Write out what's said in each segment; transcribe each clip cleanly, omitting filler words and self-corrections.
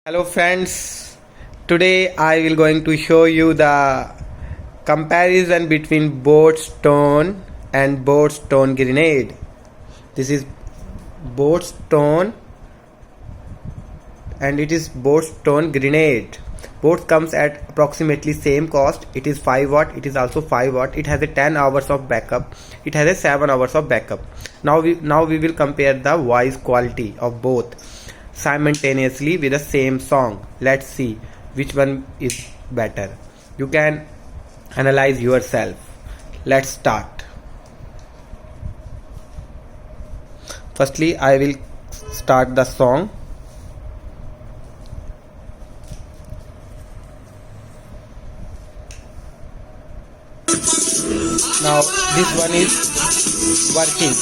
Hello friends, today I will going to show you the comparison between boat stone and boat stone grenade. This is boat stone and it is boat stone grenade. Both comes at approximately same cost. It is 5 watt, it is also 5 watt. It has a 10 hours of backup. It has a 7 hours of backup. Now we will compare the voice quality of both simultaneously with the same song. Let's see which one is better. You can analyze yourself. Let's start. Firstly, I will start the song. Now this one is working.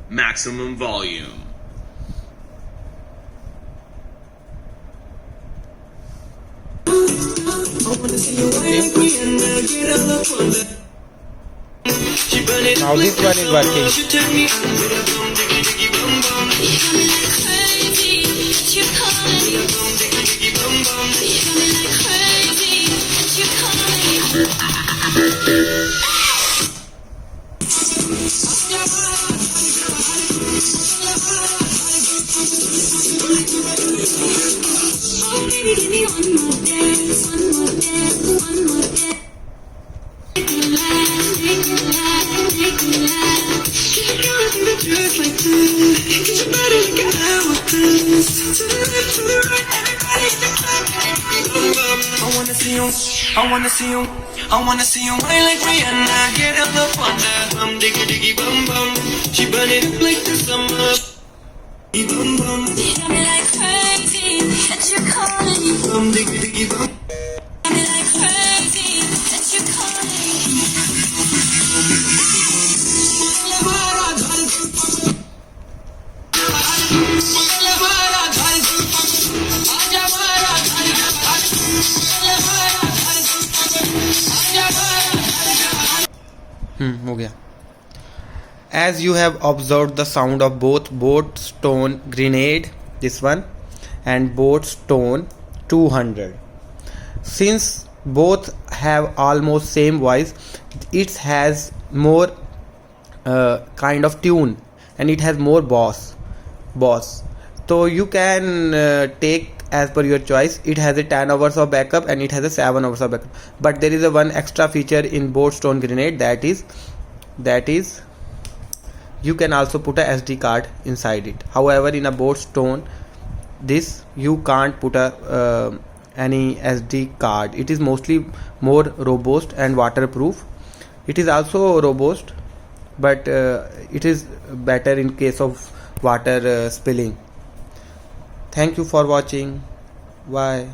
Maximum volume. Now this one is working. I wanna see you wine like Rihanna, get up on that diggy diggy bum bum. She burn it up like the summer. Bum bum. You got me like crazy, that you're calling. Diggy diggy bum. Got me like crazy, that you're calling. हो गया. As you have observed the sound of both boat stone grenade, this one, and boat stone 200. Since both have almost same voice, it has more kind of tune and it has more boss. So you can take as per your choice. It has a 10 hours of backup and it has a 7 hours of backup, but there is a one extra feature in boat stone grenade, that is you can also put a SD card inside it. However, in a boat stone this you can't put a any SD card. It is mostly more robust and waterproof. It is also robust, but it is better in case of water spilling. Thank you for watching. Bye.